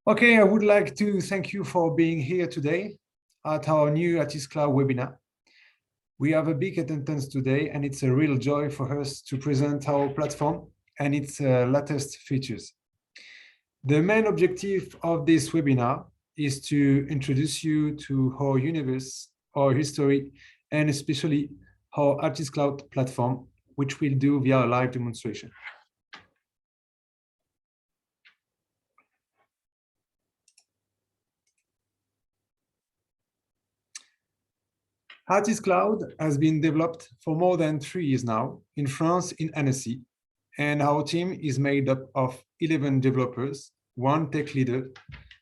Okay, I would like to thank you for being here today at our new ATIScloud webinar. We have a big attendance today, and it's a real joy for us to present our platform and its latest features. The main objective of this webinar is to introduce you to our universe, our history, and especially our ATIScloud platform, which we'll do via a live demonstration. ATIScloud has been developed for more than 3 years now in France, in Annecy, and our team is made up of 11 developers, 1 tech leader,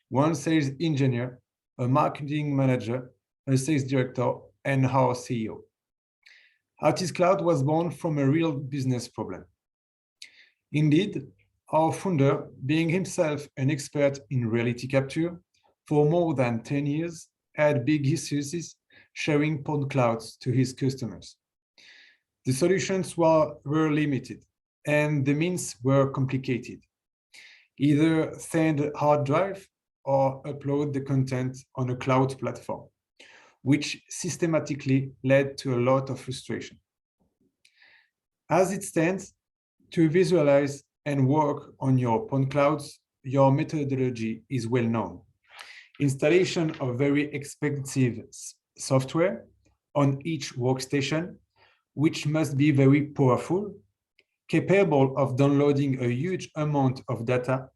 1 sales engineer, a marketing manager, a sales director, and our CEO. ATIScloud was born from a real business problem. Indeed, our founder, being himself an expert in reality capture for more than 10 years, had big issues sharing point clouds to his customers. The solutions were limited and the means were complicated. Either send a hard drive or upload the content on a cloud platform, which systematically led to a lot of frustration. As it stands, to visualize and work on your point clouds, your methodology is well known. Installation of very expensive software on each workstation, which must be very powerful, capable of downloading a huge amount of data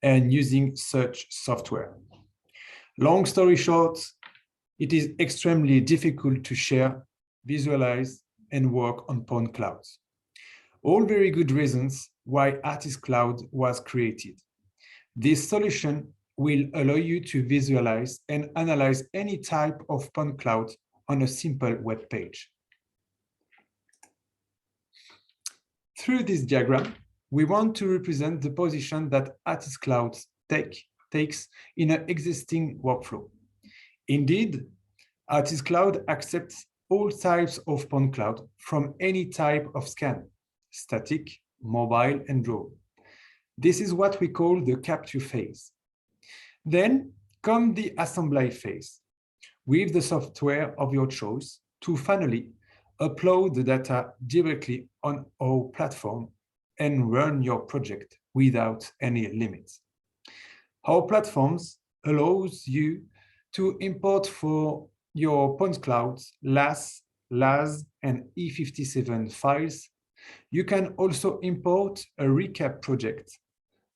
and using such software. Long story short, it is extremely difficult to share, visualize, and work on point clouds. All very good reasons why ATIScloud was created. This solution will allow you to visualize and analyze any type of point cloud on a simple web page. Through this diagram, we want to represent the position that ATIScloud takes in an existing workflow. Indeed, ATIScloud accepts all types of point cloud from any type of scan, static, mobile, and raw. This is what we call the capture phase. Then comes the assembly phase, with the software of your choice to finally upload the data directly on our platform and run your project without any limits. Our platforms allows you to import for your point clouds LAS, LAS, and E57 files. You can also import a recap project.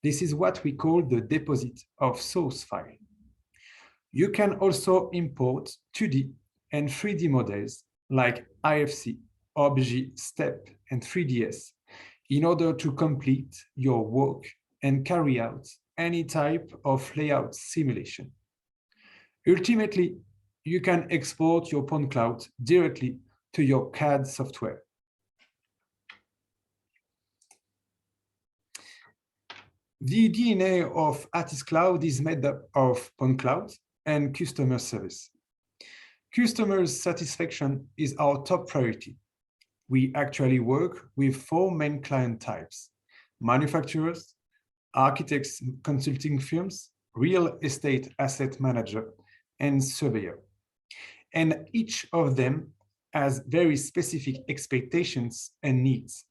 This is what we call the deposit of source file. You can also import 2D and 3D models like IFC, OBJ, STEP, and 3DS in order to complete your work and carry out any type of layout simulation. Ultimately, you can export your point cloud directly to your CAD software. The DNA of ATIScloud is made up of point cloud and customer service. Customer satisfaction is our top priority. We actually work with 4 main client types: manufacturers, architects, consulting firms, real estate asset manager, and surveyor. And each of them has very specific expectations and needs.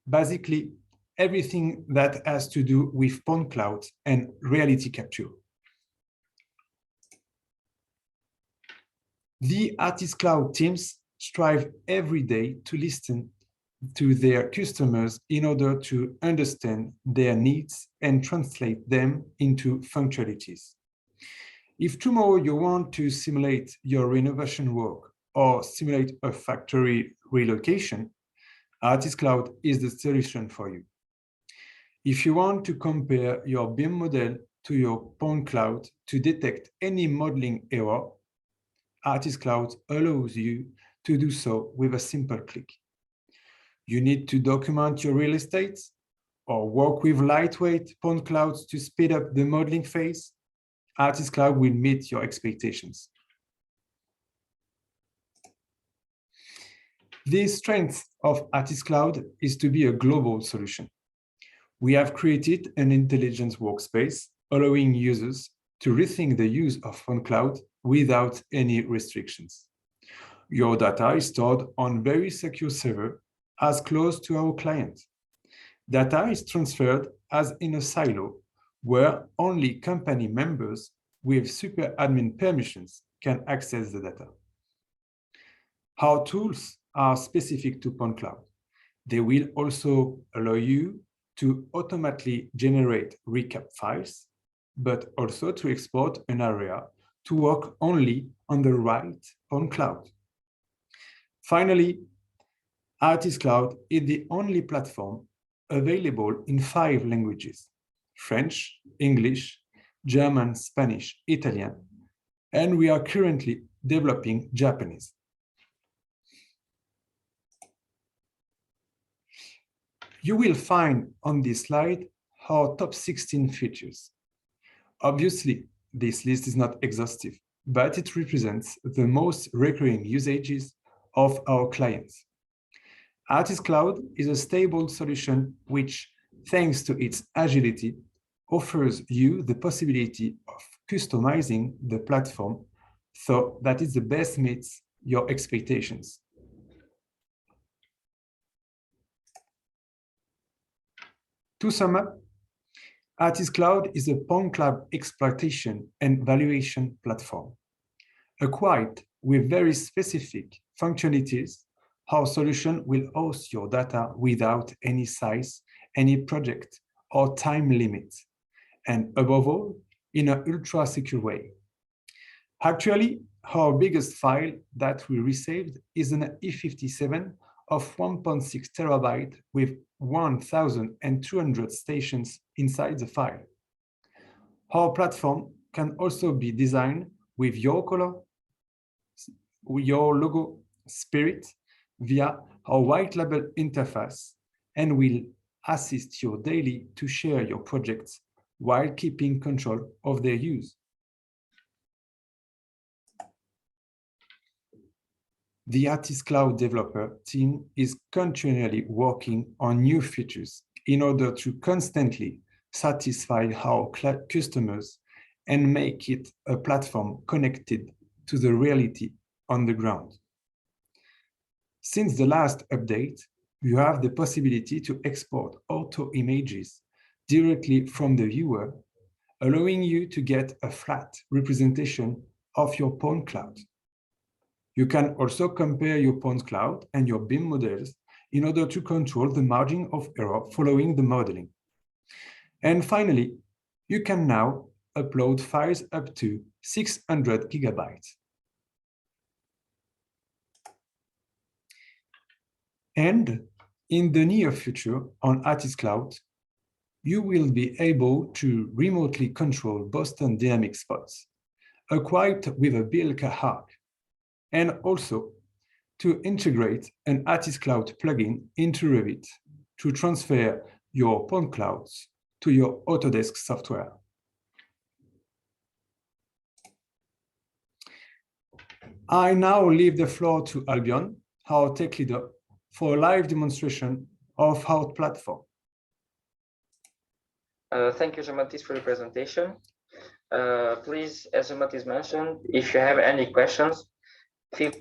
Basically, everything that has to do with point cloud and reality capture. The ATIScloud teams strive every day to listen to their customers in order to understand their needs and translate them into functionalities. If tomorrow you want to simulate your renovation work or simulate a factory relocation, ATIScloud is the solution for you. If you want to compare your BIM model to your point cloud to detect any modeling error, ATIScloud allows you to do so with a simple click. You need to document your real estate or work with lightweight point clouds to speed up the modeling phase. ATIScloud will meet your expectations. The strength of ATIScloud is to be a global solution. We have created an intelligence workspace allowing users to rethink the use of ATIScloud without any restrictions. Your data is stored on very secure server as close to our client. Data is transferred as in a silo where only company members with super admin permissions can access the data. Our tools are specific to ATIScloud. They will also allow you to automatically generate recap files, but also to export an area to work only on the right ATIScloud. Finally, ATIScloud is the only platform available in 5 languages: French, English, German, Spanish, Italian, and we are currently developing Japanese. You will find on this slide our top 16 features. Obviously, this list is not exhaustive, but it represents the most recurring usages of our clients. ATIScloud is a stable solution which, thanks to its agility, offers you the possibility of customizing the platform so that it the best meets your expectations. To sum up, ATIScloud is a ATIScloud exploitation and valuation platform. Equipped with very specific functionalities, our solution will host your data without any size, any project, or time limit, and above all, in an ultra-secure way. Actually, our biggest file that we received is an E57 of 1.6 terabyte with 1,200 stations inside the file. Our platform can also be designed with your color, your logo, spirit, via our white label interface, and will assist you daily to share your projects while keeping control of their use. The ATIScloud developer team is continually working on new features in order to constantly satisfy our customers and make it a platform connected to the reality on the ground. Since the last update, you have the possibility to export auto images directly from the viewer, allowing you to get a flat representation of your ATIScloud. You can also compare your ATIScloud and your BIM models in order to control the margin of error following the modeling. And finally, you can now upload files up to 600 gigabytes. And in the near future on ATIScloud, you will be able to remotely control Boston Dynamics spots, equipped with a built arc, and also to integrate an ATIScloud plugin into Revit to transfer your ATISclouds to your Autodesk software. I now leave the floor to Albion, our tech leader, for a live demonstration of our platform. Thank you, Jean-Baptiste, for the presentation. Please, as Jean-Baptiste mentioned, if you have any questions, feel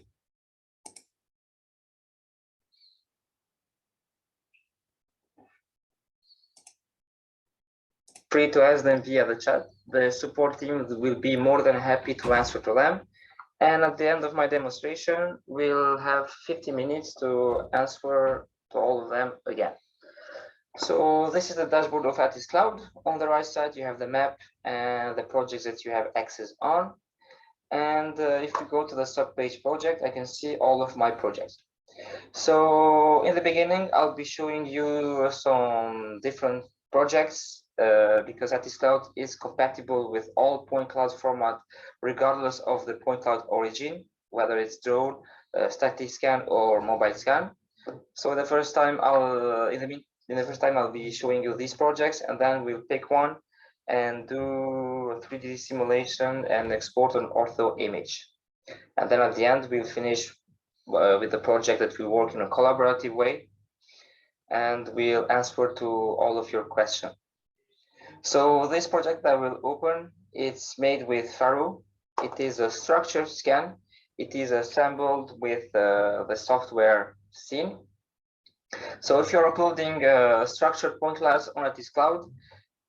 free to ask them via the chat. The support team will be more than happy to answer to them. And at the end of my demonstration, we'll have 50 minutes to answer to all of them again. So this is the dashboard of ATIScloud. On the right side, you have the map and the projects that you have access on. And if you go to the sub-page project, I can see all of my projects. So in the beginning, I'll be showing you some different projects because ATIScloud is compatible with all ATIScloud format, regardless of the ATIScloud origin, whether it's drone, static scan, or mobile scan. So the first time I'll be showing you these projects, and then we'll pick one and do a 3D simulation and export an ortho image. And then at the end, we'll finish with the project that we work in a collaborative way, and we'll answer to all of your questions. So this project I will open, it's made with Faro. It is a structured scan. It is assembled with the software scene. So if you're uploading a structured point clouds on ATIScloud,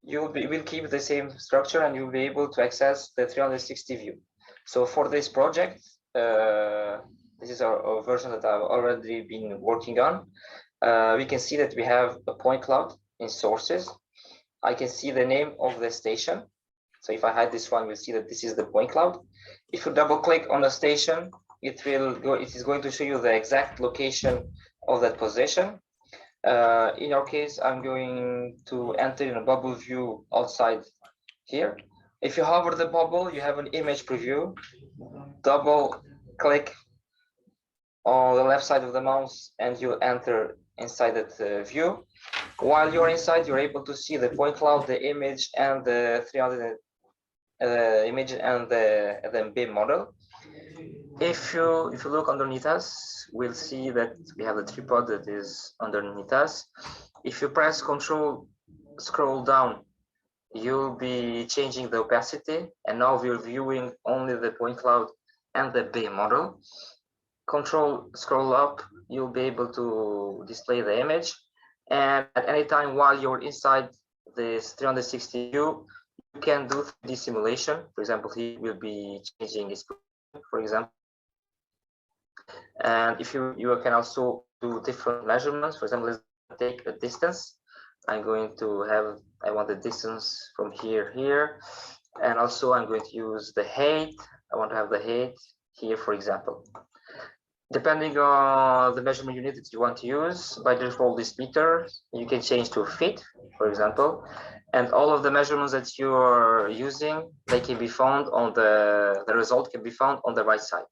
will keep the same structure and you'll be able to access the 360 view. So for this project, this is our version that I've already been working on. We can see that we have a point cloud in sources. I can see the name of the station. So if I hide this one, we'll see that this is the point cloud. If you double click on the station, it is going to show you the exact location of that position. In our case, I'm going to enter in a bubble view outside here. If you hover the bubble, you have an image preview. Double click on the left side of the mouse and you enter inside that view. While you're inside, you're able to see the point cloud, the image, and the 300 image and the BIM model. If you look underneath us, we'll see that we have the tripod that is underneath us. If you press Control, scroll down, you'll be changing the opacity, and now we're viewing only the point cloud and the BIM model. Control, scroll up, you'll be able to display the image, and at any time while you're inside this 360 view, you can do 3D simulation. For example, here we'll be changing its position, for example. And if you can also do different measurements. For example, let's take a distance. I'm going to have, I want the distance from here, and also I'm going to use the height. I want to have the height here, for example. Depending on the measurement unit that you want to use, by default this meter, you can change to feet, for example. And all of the measurements that you are using, they can be found on the result can be found on the right side.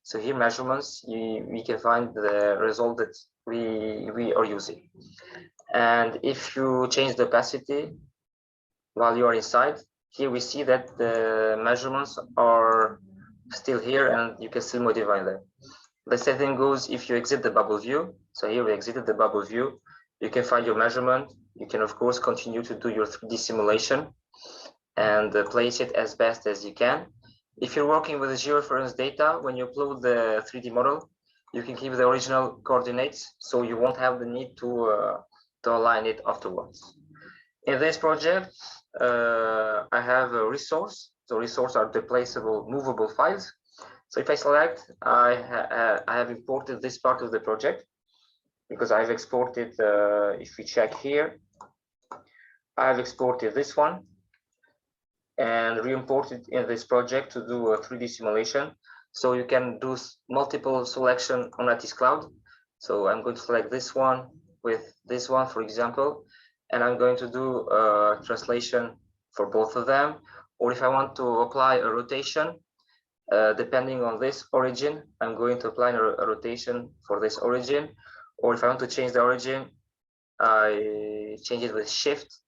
So here measurements, we can find the result that we are using. And if you change the opacity while you are inside, here we see that the measurements are still here and you can still modify them. The same thing goes if you exit the bubble view. So here we exited the bubble view. You can find your measurement. You can, of course, continue to do your 3D simulation and place it as best as you can. If you're working with the georeference data, when you upload the 3D model, you can keep the original coordinates, so you won't have the need to align it afterwards. In this project, I have a resource. So resources are deplaceable, movable files. So if I select, I have imported this part of the project because I've exported, if we check here, I've exported this one and re-imported in this project to do a 3D simulation. So you can do multiple selection on ATIScloud. So I'm going to select this one with this one, for example, and I'm going to do a translation for both of them. Or if I want to apply a rotation, depending on this origin, I'm going to apply a rotation for this origin. Or if I want to change the origin, I change it with Shift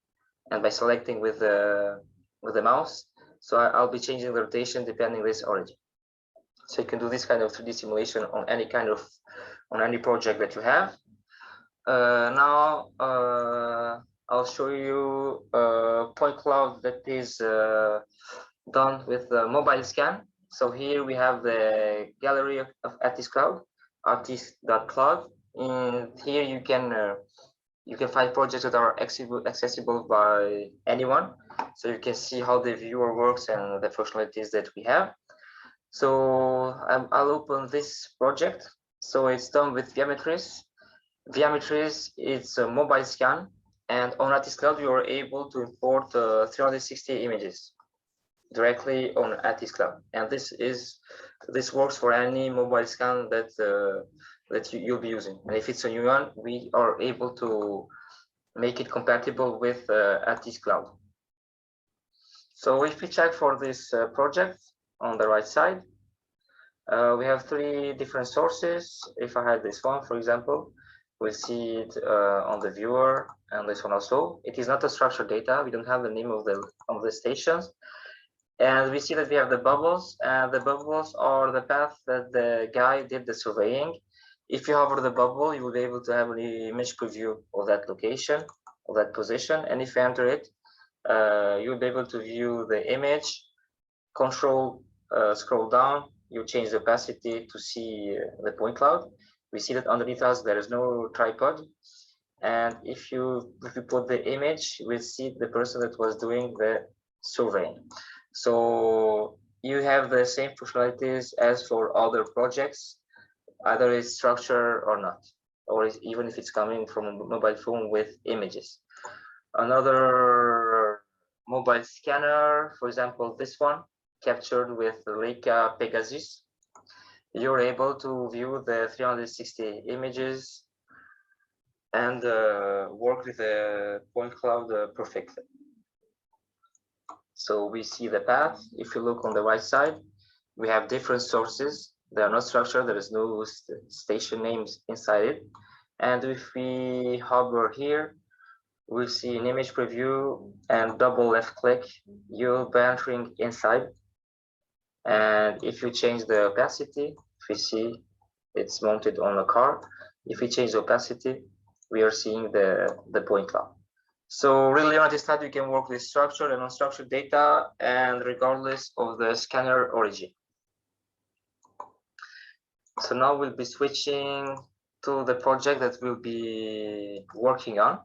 and by selecting with the mouse. So I'll be changing the rotation depending on this origin. So you can do this kind of 3D simulation on any project that you have. Now I'll show you a point cloud that is done with the mobile scan. So here we have the gallery of ATIScloud, ATIS.cloud. And here you can find projects that are accessible by anyone. So you can see how the viewer works and the functionalities that we have. So I'll open this project. So it's done with Viametris. Viametris, it's a mobile scan, and on ATIScloud you are able to import 360 images directly on ATIScloud, and this works for any mobile scan that you'll be using. And if it's a new one, we are able to make it compatible with ATIScloud. So if we check for this project on the right side, we have 3 different sources. If I had this one, for example, we'll see it on the viewer, and this one also. It is not a structured data. We don't have the name of the stations. And we see that we have the bubbles, and the bubbles are the path that the guy did the surveying. If you hover the bubble, you will be able to have an image preview of that location, of that position. And if you enter it, you'll be able to view the image, control, scroll down, you change the opacity to see the point cloud. We see that underneath us there is no tripod, and if you put the image, we'll see the person that was doing the surveying. So you have the same functionalities as for other projects, either it's structure or not, or even if it's coming from a mobile phone with images. Another mobile scanner, for example, this one, captured with Leica Pegasus, you're able to view the 360 images and work with the point cloud perfectly. So we see the path. If you look on the right side, we have different sources. They are not structured. There is no station names inside it. And if we hover here, we'll see an image preview and double left click, you'll be entering inside. And if you change the opacity, if we see it's mounted on a car, if we change the opacity, we are seeing the point cloud. So really on ATIScloud, you can work with structured and unstructured data, and regardless of the scanner origin. So now we'll be switching to the project that we'll be working on.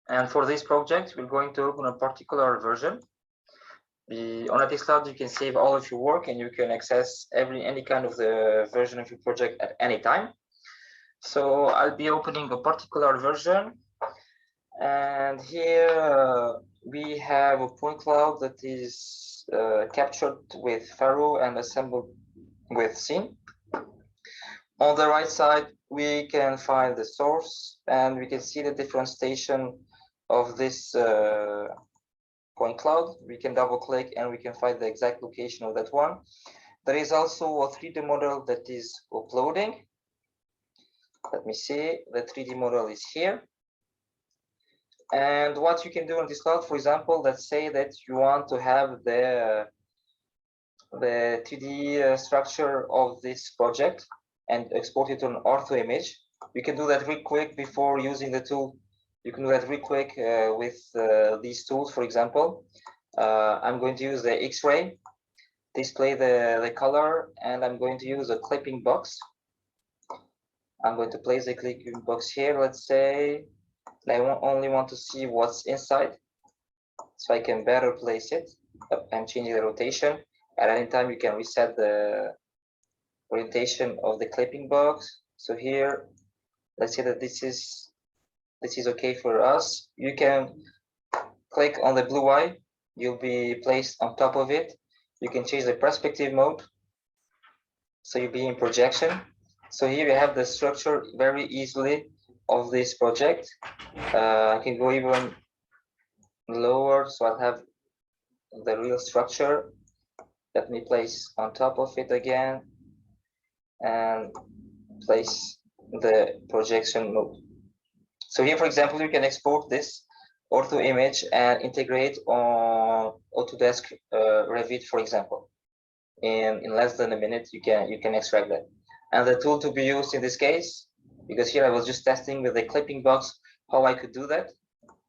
And for this project, we're going to open a particular version. On ATIScloud, you can save all of your work and you can access any kind of the version of your project at any time. So I'll be opening a particular version. And here we have a point cloud that is captured with Faro and assembled with Scene. On the right side, we can find the source and we can see the different station of this point cloud. We can double click and we can find the exact location of that one. There is also a 3D model that is uploading. Let me see, the 3D model is here. And what you can do on this cloud, for example, let's say that you want to have the 3D structure of this project and export it to an ortho image. You can do that real quick before using the tool. You can do that real quick with these tools, for example. I'm going to use the X-ray, display the color, and I'm going to use a clipping box. I'm going to place the clipping box here, let's say. I only want to see what's inside, so I can better place it. I'm changing the rotation. At any time, you can reset the orientation of the clipping box. So here, let's say that this is okay for us. You can click on the blue eye. You'll be placed on top of it. You can change the perspective mode, so you'll be in projection. So here you have the structure very easily of this project. I can go even lower, so I'll have the real structure. Let me place on top of it again and place the projection mode. So here, for example, you can export this ortho image and integrate on Autodesk Revit, for example. In less than a minute, you can extract that. And the tool to be used in this case, because here I was just testing with the clipping box how I could do that.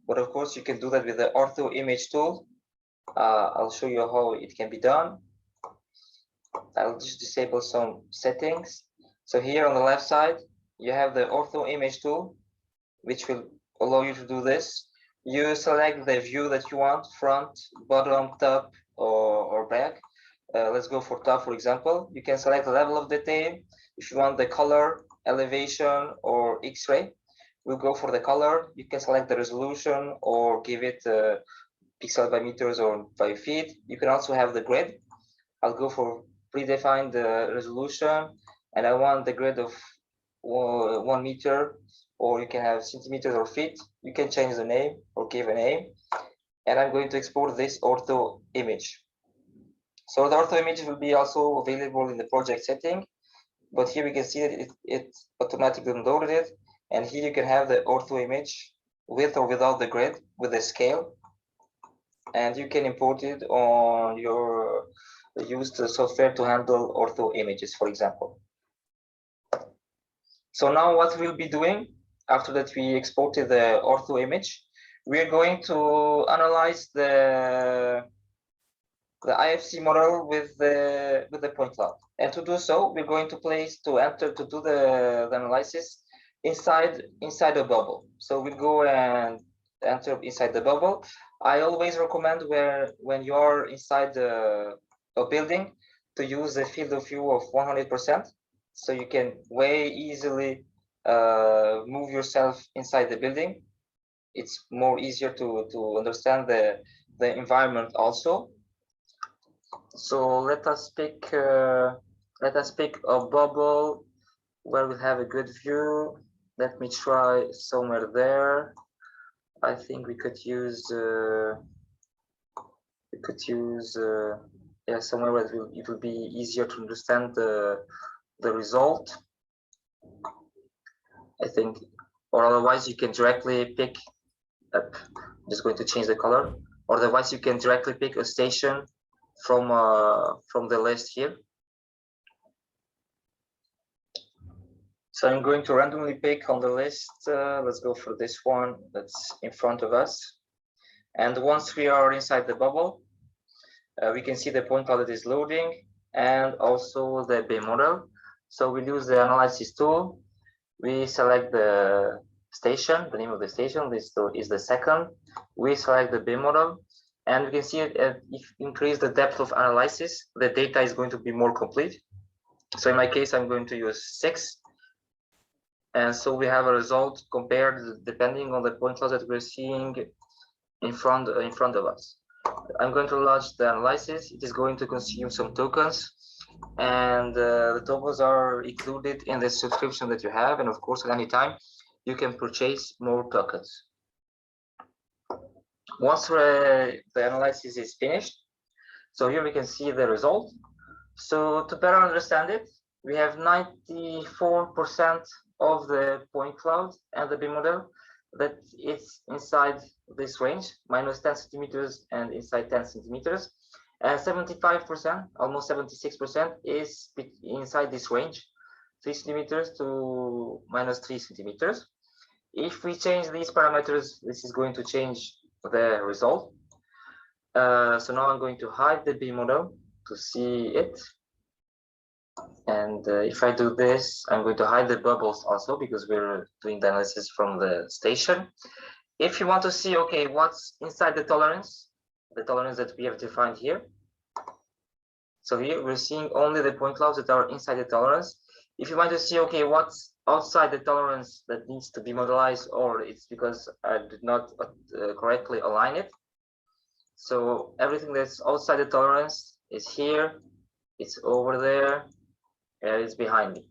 But of course, you can do that with the ortho image tool. I'll show you how it can be done. I'll just disable some settings. So here on the left side, you have the ortho image tool, which will allow you to do this. You select the view that you want, front, bottom, top, or back. Let's go for top, for example. You can select the level of detail. If you want the color, elevation, or X-ray, we'll go for the color. You can select the resolution or give it pixel by meters or by feet. You can also have the grid. I'll go for predefined resolution, and I want the grid of 1 meter, or you can have centimeters or feet. You can change the name or give a name. And I'm going to export this ortho image. So the ortho image will be also available in the project setting, but here we can see that it automatically downloaded it. And here you can have the ortho image with or without the grid, with the scale. And you can import it on your used software to handle ortho images, for example. So now what we'll be doing after that we exported the ortho image, we're going to analyze the IFC model with the point cloud. And to do so, we're going to do the analysis inside a bubble. So we'll go and enter inside the bubble. I always recommend when you're inside a building to use a field of view of 100%, so you can way easily move yourself inside the building. It's more easier to understand the environment also. So let us pick a bubble where we have a good view. Let me try somewhere there. I think we could use yeah, somewhere where it will be easier to understand the result, I think. Or otherwise you can directly pick up. I'm just going to change the color. Or otherwise you can directly pick a station from the list here. So I'm going to randomly pick on the list. Let's go for this one that's in front of us. And once we are inside the bubble, we can see the point cloud that is loading and also the BIM model. So we'll use the analysis tool. We select the station, the name of the station. This is the second. We select the BIM model, and we can see if increase the depth of analysis, the data is going to be more complete. So in my case, I'm going to use 6. And so we have a result compared depending on the point cloud that we're seeing in front of us. I'm going to launch the analysis. It is going to consume some tokens, and the tokens are included in the subscription that you have. And of course, at any time, you can purchase more tokens. Once the analysis is finished, so here we can see the result. So to better understand it, we have 94% of the point cloud and the BIM model that is inside this range, minus 10 centimeters and inside 10 centimeters. And 75%, almost 76% is inside this range, 3 centimeters to minus 3 centimeters. If we change these parameters, this is going to change the result. So now I'm going to hide the BIM model to see it. And if I do this, I'm going to hide the bubbles also because we're doing the analysis from the station. If you want to see, okay, what's inside the tolerance that we have defined here. So here we're seeing only the point clouds that are inside the tolerance. If you want to see, okay, what's outside the tolerance that needs to be modelized, or it's because I did not correctly align it. So everything that's outside the tolerance is here, it's over there, and it's behind me.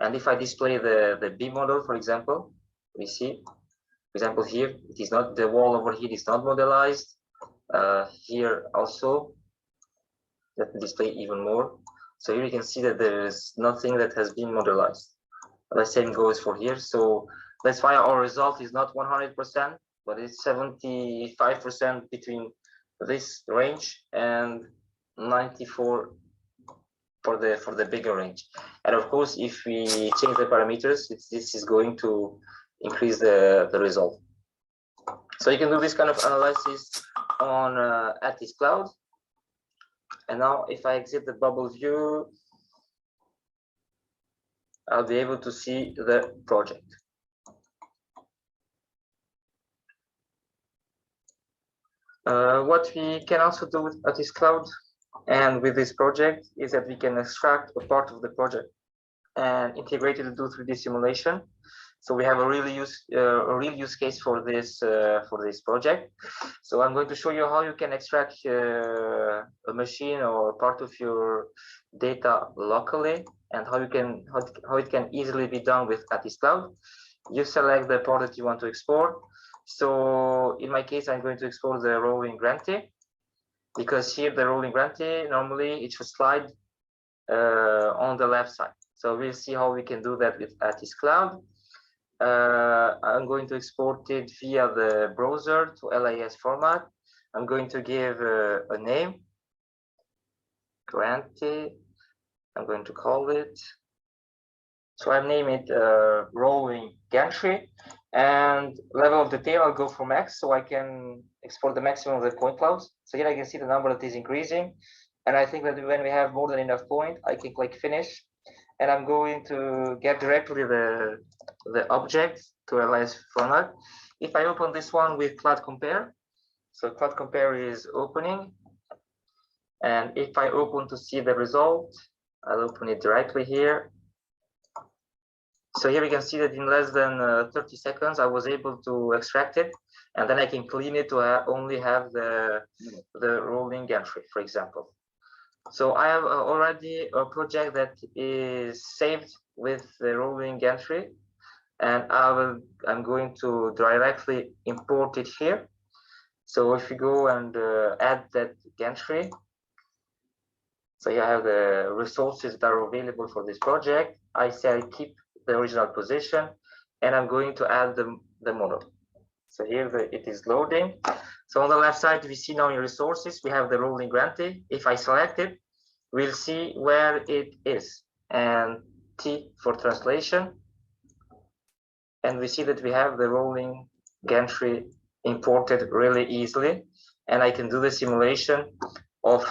And if I display the B model, for example, we see, for example, here, it is not, the wall over here is not modelized. Here also, let me display even more. So here you can see that there is nothing that has been modelized. The same goes for here. So that's why our result is not 100%, but it's 75% between this range and 94 for the bigger range. And of course, if we change the parameters, this is going to increase the result. So you can do this kind of analysis on ATIScloud. And now if I exit the bubble view, I'll be able to see the project. What we can also do with ATIScloud and with this project is that we can extract a part of the project and integrate it into 3D simulation. So we have a real use case for this project. So I'm going to show you how you can extract a machine or part of your data locally, and how it can easily be done with ATIScloud. You select the part that you want to export. So in my case, I'm going to export the rolling grantee, because here the rolling grantee normally it should slide on the left side. So we'll see how we can do that with ATIScloud. I'm going to export it via the browser to LIS format. I'm going to give a name, grantee. I'm going to call it. So I name it rolling gantry, And level of detail, I'll go for max, so I can export the maximum of the point clouds. So here I can see the number that is increasing. And I think that when we have more than enough point, I can click finish. And I'm going to get directly the object to realize format. If I open this one with Cloud Compare, so Cloud Compare is opening. And if I open to see the result, I'll open it directly here. So here we can see that in less than 30 seconds, I was able to extract it, and then I can clean it to only have the rolling entry, for example. So I have already a project that is saved with the rolling entry, and I'm going to directly import it here. So if you go and add that entry, so you have the resources that are available for this project. I say keep the original position, and I'm going to add the model. So here it is loading. So on the left side, we see now in resources, we have the rolling grantee. If I select it, we'll see where it is, and T for translation. And we see that we have the rolling gantry imported really easily. And I can do the simulation of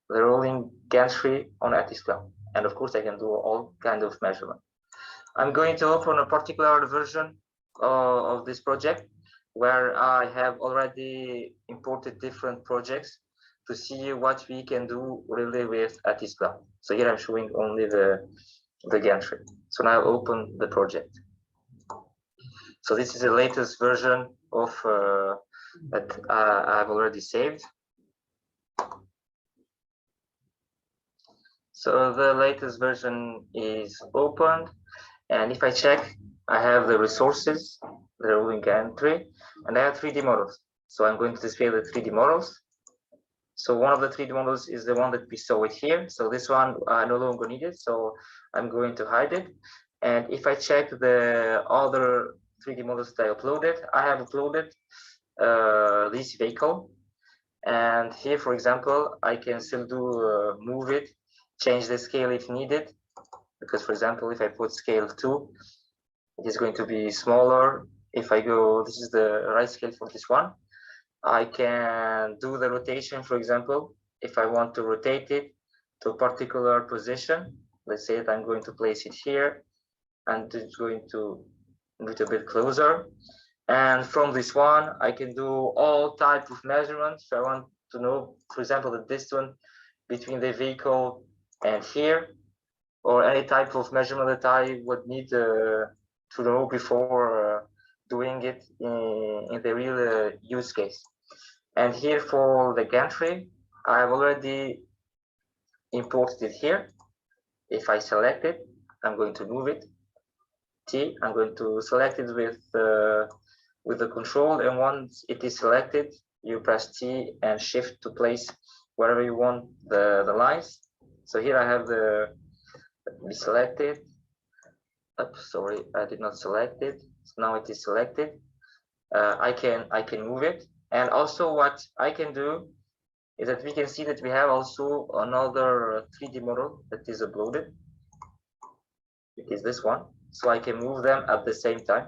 the rolling gantry on ATIScloud. And of course, I can do all kinds of measurement. I'm going to open a particular version of this project where I have already imported different projects to see what we can do really with ATIScloud. So here I'm showing only the gantry. So now open the project. So this is the latest version of that I've already saved. So the latest version is opened. And if I check, I have the resources, the rolling gantry, and I have 3D models. So I'm going to display the 3D models. So one of the 3D models is the one that we saw it here. So this one I no longer need it, so I'm going to hide it. And if I check the other 3D models that I uploaded, I have uploaded this vehicle. And here, for example, I can still do move it, change the scale if needed. Because, for example, if I put scale 2, it is going to be smaller. If I go, this is the right scale for this one. I can do the rotation, for example, if I want to rotate it to a particular position. Let's say that I'm going to place it here, and it's going to move a bit closer. And from this one, I can do all types of measurements. So I want to know, for example, the distance between the vehicle and here, or any type of measurement that I would need to know before doing it in the real use case. And here for the gantry, I have already imported it here. If I select it, I'm going to move it. T, I'm going to select it with the control, and once it is selected, you press T and Shift to place wherever you want the lines. So here I have we selected. Oops, sorry, I did not select it. So now it is selected. I can move it, and also what I can do is that we can see that we have also another 3D model that is uploaded. It is this one, so I can move them at the same time.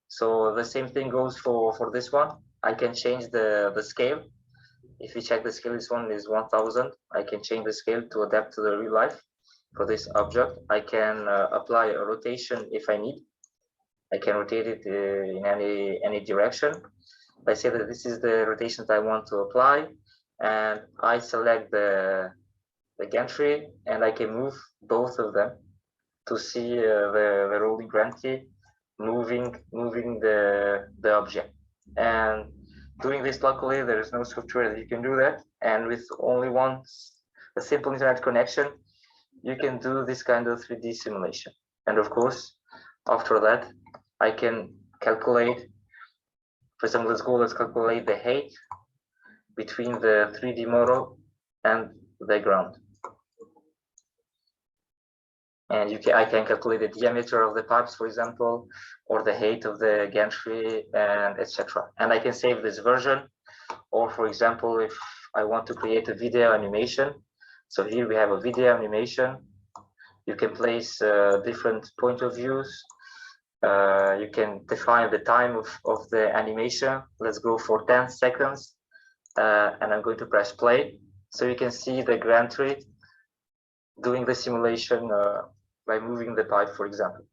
So the same thing goes for this one. I can change the scale. If you check the scale, this one is 1000. I can change the scale to adapt to the real life. For this object, I can apply a rotation if I need. I can rotate it in any direction. I say that this is the rotation that I want to apply, and I select the gantry, and I can move both of them to see the rolling gantry moving the object. And doing this locally, there is no software that you can do that. And with only a simple internet connection, you can do this kind of 3D simulation. And of course, after that, I can calculate, for example, let's calculate the height between the 3D model and the ground. And I can calculate the diameter of the pipes, for example, or the height of the gantry, and etc. And I can save this version. Or for example, if I want to create a video animation, so here we have a video animation. You can place different point of views. You can define the time of the animation. Let's go for 10 seconds. And I'm going to press play. So you can see the Grand Tree doing the simulation by moving the pipe, for example.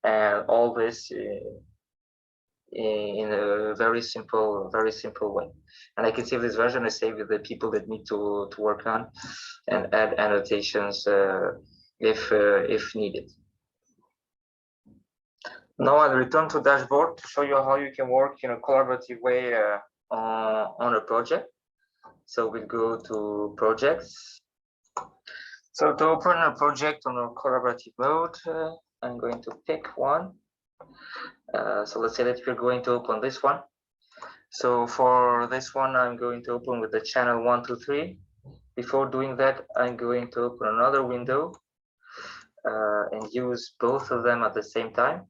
And all this in a very simple way. And I can save this version. I save the people that need to work on and add annotations if needed. Now I'll return to dashboard to show you how you can work in a collaborative way on a project. So we'll go to projects. So to open a project on a collaborative mode, I'm going to pick one. So let's say that we're going to open this one. So for this one, I'm going to open with the channel 1, 2, 3. Before doing that, I'm going to open another window and use both of them at the same time.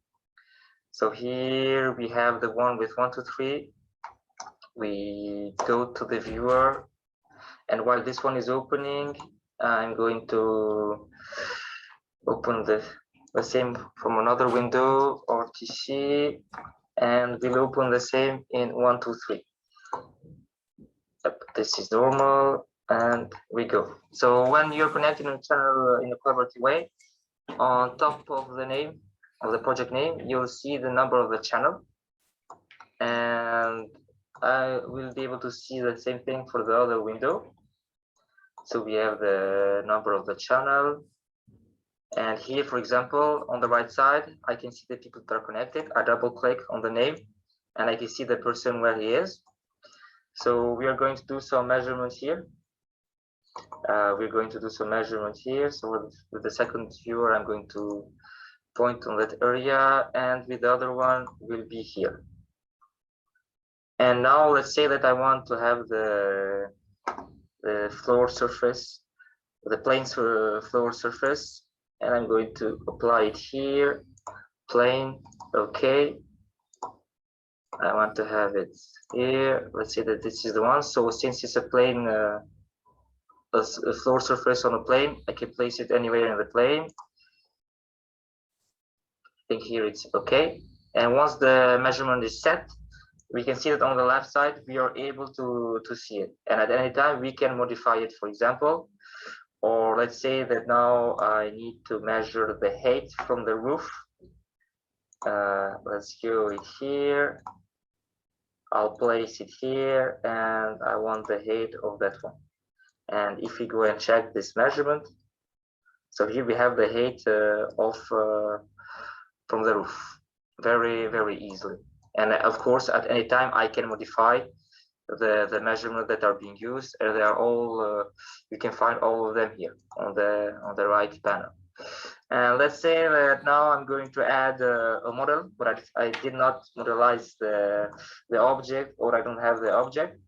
So here we have the one with 1, 2, 3. We go to the viewer, and while this one is opening, I'm going to open the same from another window, RTC, and we'll open the same in 1, 2, 3. Yep, this is normal, and we go. So when you're connecting a channel in a collaborative way, on top of the name of the project name, you'll see the number of the channel, and I will be able to see the same thing for the other window. So we have the number of the channel, and here, for example, on the right side, I can see the people that are connected. I double click on the name, and I can see the person where he is. So we are going to do some measurements here. We're going to do some measurements here. So with the second viewer, I'm going to point on that area, and with the other one will be here. And now let's say that I want to have the floor surface, the plane floor surface, and I'm going to apply it here, plane, okay. I want to have it here. Let's say that this is the one. So since it's a plane, a floor surface on a plane, I can place it anywhere in the plane. I think here it's okay. And once the measurement is set, we can see that on the left side, we are able to see it. And at any time, we can modify it, for example. Or let's say that now I need to measure the height from the roof. Let's go it here. I'll place it here, and I want the height of that one. And if we go and check this measurement, so here we have the height from the roof, very easily. And of course, at any time, I can modify the measurements that are being used. And they are all, you can find all of them here on the right panel. And let's say that now I'm going to add a model, but I did not modelize the object, or I don't have the object.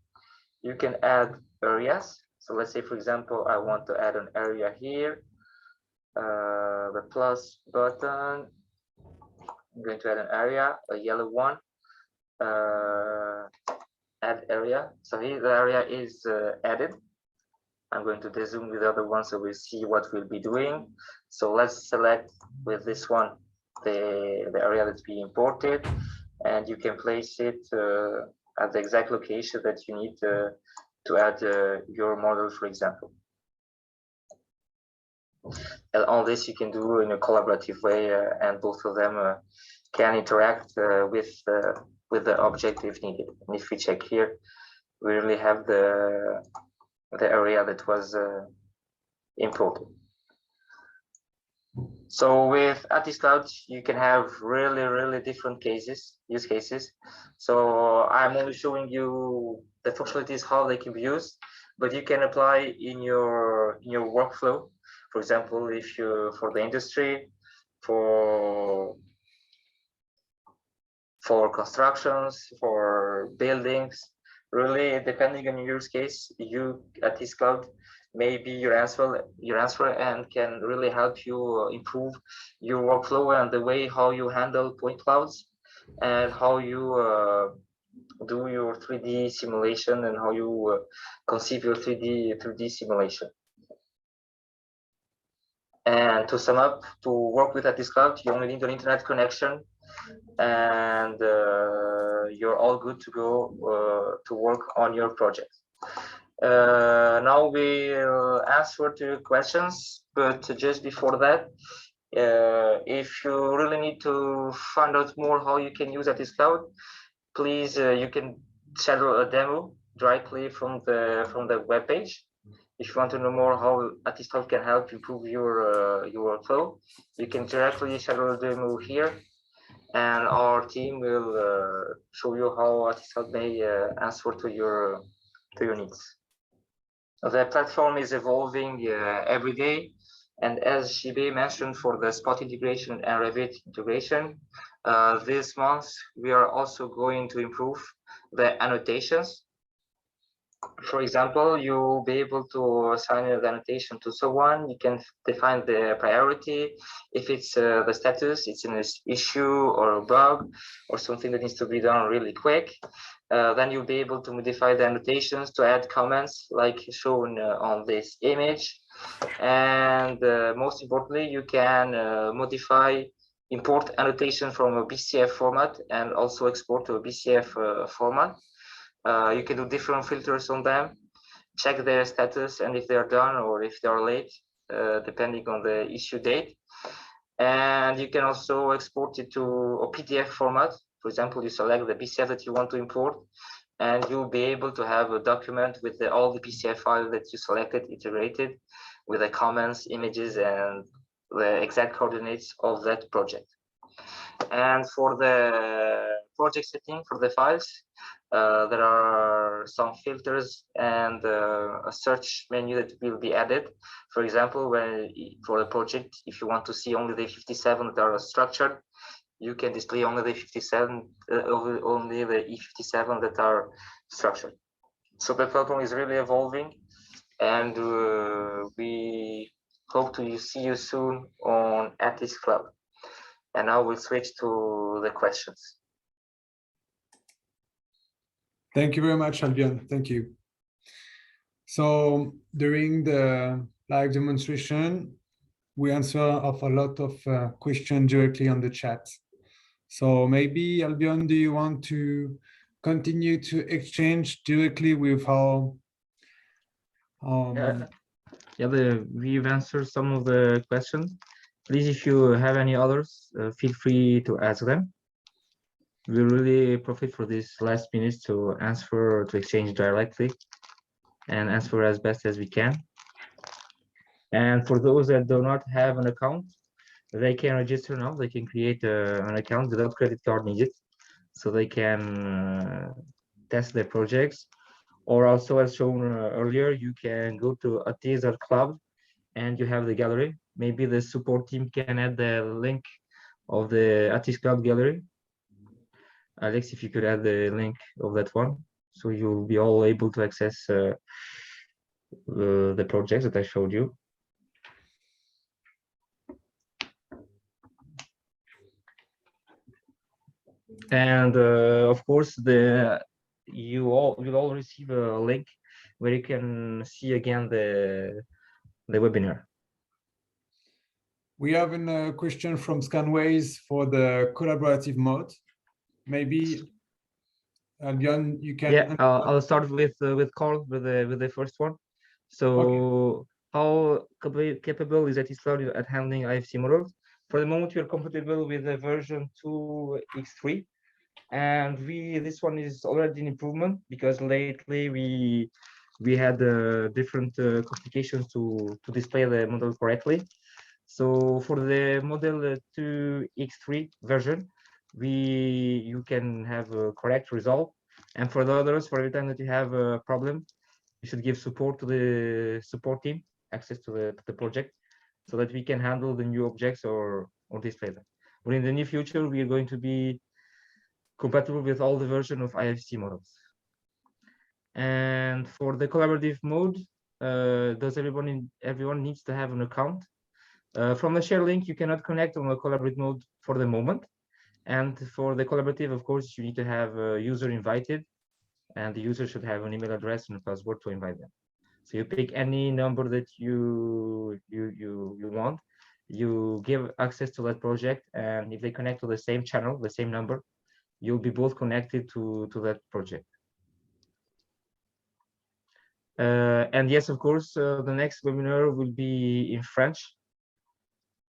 You can add areas. So let's say, for example, I want to add an area here, the plus button. I'm going to add an area, a yellow one, add area. So here the area is added. I'm going to dezoom with the other one so we'll see what we'll be doing. So let's select with this one the area that's being imported, and you can place it at the exact location that you need to add your model, for example. And all this you can do in a collaborative way, and both of them can interact with the object if needed. And if we check here, we really have the area that was imported. So with ATIScloud, you can have really different use cases. So I'm only showing you the functionalities, how they can be used, but you can apply in your workflow. For example, if you for the industry, for constructions, for buildings, really depending on your use case, you ATIScloud may be your answer and can really help you improve your workflow and the way how you handle point clouds and how you do your 3D simulation and how you conceive your 3D simulation. And to sum up, to work with ATIScloud, you only need an internet connection, and you're all good to go to work on your project. Now we'll answer to your questions, but just before that, if you really need to find out more how you can use ATIScloud, please you can schedule a demo directly from the web page. If you want to know more how ATIScloud can help improve your workflow, you can directly schedule a demo here, and our team will show you how ATIScloud may answer to your needs. The platform is evolving every day, and as Shibe mentioned, for the Spot integration and Revit integration, this month we are also going to improve the annotations. For example, you'll be able to assign the annotation to someone. You can define the priority. If it's the status, it's an issue or a bug or something that needs to be done really quick. Then you'll be able to modify the annotations to add comments like shown on this image. And most importantly, you can modify, import annotation from a BCF format and also export to a BCF format. You can do different filters on them, check their status and if they're done or if they're late, depending on the issue date. And you can also export it to a PDF format. For example, you select the BCF that you want to import, and you'll be able to have a document with all the BCF files that you selected integrated with the comments, images, and the exact coordinates of that project. And for the project setting for the files, there are some filters and a search menu that will be added. For example, for the project, if you want to see only the 57 that are structured, you can display only the 57, only the E57 that are structured. So the platform is really evolving, and we hope to see you soon on ATIScloud. And now we'll switch to the questions. Thank you very much, Albion. Thank you. So during the live demonstration, we answer of a lot of questions directly on the chat. So maybe, Albion, do you want to continue to exchange directly with our we've answered some of the questions. Please, if you have any others, feel free to ask them. We really profit for these last minutes to answer, to exchange directly and answer as best as we can. And for those that do not have an account, they can register now. They can create an account without credit card needed, so they can test their projects. Or also, as shown earlier, you can go to ATIS.cloud and you have the gallery. Maybe the support team can add the link of the ATIScloud gallery. Alex, if you could add the link of that one, so you'll be all able to access the projects that I showed you. And of course, you will all receive a link where you can see again the webinar. We have a question from Scanways for the collaborative mode. Maybe, Albion, you can. Yeah, I'll start with Carl with the first one. So, okay. How capable is ATIScloud at handling IFC models? For the moment, we are compatible with the version 2x3, and this one is already an improvement because lately we had different complications to display the model correctly. So for the model 2x3 version, you can have a correct result, and for the others, for every time that you have a problem, you should give support to the support team, access to the project, so that we can handle the new objects or display them. But in the near future, we are going to be compatible with all the version of IFC models. And for the collaborative mode, everyone needs to have an account. From the share link, you cannot connect on a collaborative mode for the moment. And for the collaborative, of course, you need to have a user invited, and the user should have an email address and a password to invite them. So you pick any number that you want, you give access to that project, and if they connect to the same channel, the same number, you'll be both connected to that project. And yes, of course, the next webinar will be in French.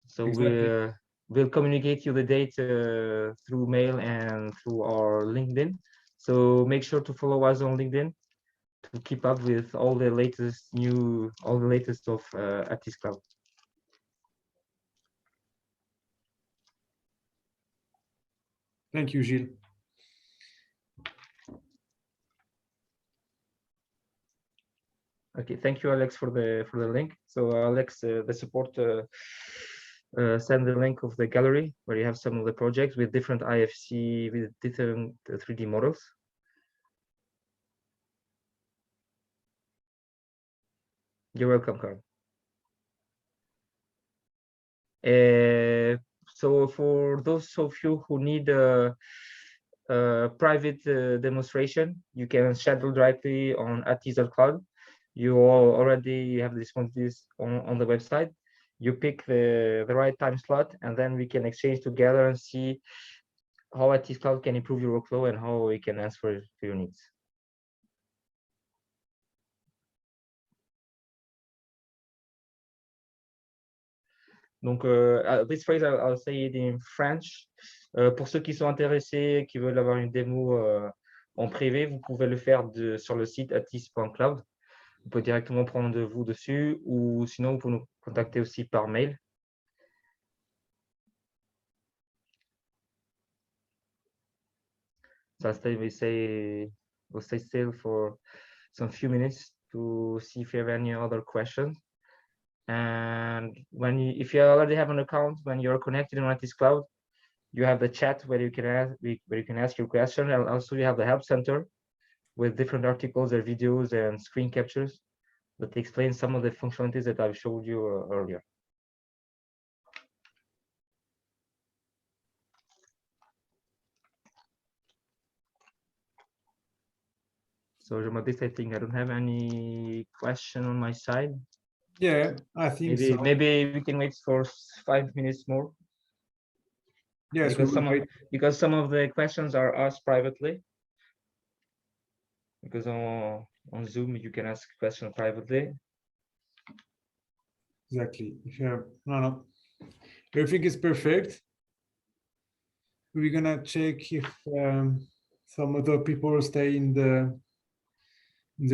So Exactly. we'll communicate you the date through mail and through our LinkedIn. So make sure to follow us on LinkedIn to keep up with all the latest of ATIScloud. Thank you, Gilles. Okay, thank you, Alex, for the link. So Alex, the support send the link of the gallery where you have some of the projects with different IFC with different 3D models. You're welcome, Carl. So for those of you who need a private demonstration, you can schedule directly on ATIS.cloud. You already have this on the website. You pick the right time slot, and then we can exchange together and see how ATIScloud can improve your workflow and how we can answer to your needs. Donc, this phrase, I'll say it in French. Pour ceux qui sont intéressés, qui veulent avoir une démo en privé, vous pouvez le faire sur le site ATIS.cloud. Vous pouvez directement prendre rendez-vous dessus, ou sinon, vous pouvez nous contacter aussi par mail. So we'll stay still for some few minutes to see if you have any other questions. And if you already have an account, when you're connected on ATIScloud, you have the chat where you can ask your question, and also you have the help center with different articles or videos and screen captures that explain some of the functionalities that I've showed you earlier. So Jean-Baptiste, I think I don't have any question on my side. Yeah, I think so. Maybe we can wait for 5 minutes more. Yes, because some of the questions are asked privately. Because on Zoom you can ask questions privately. Exactly. No. Everything is perfect. We're gonna check if some other people stay in the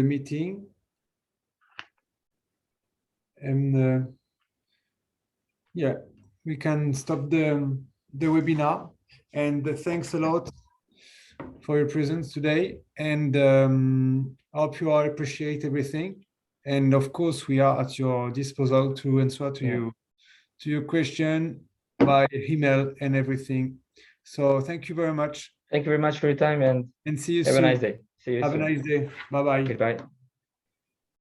meeting. And yeah, we can stop the webinar. And thanks a lot for your presence today. And I hope you all appreciate everything. And of course, we are at your disposal to answer to your question by email and everything. So thank you very much. Thank you very much for your time, and see you have soon. a nice day. See you Have soon. a nice day. Bye-bye. Goodbye.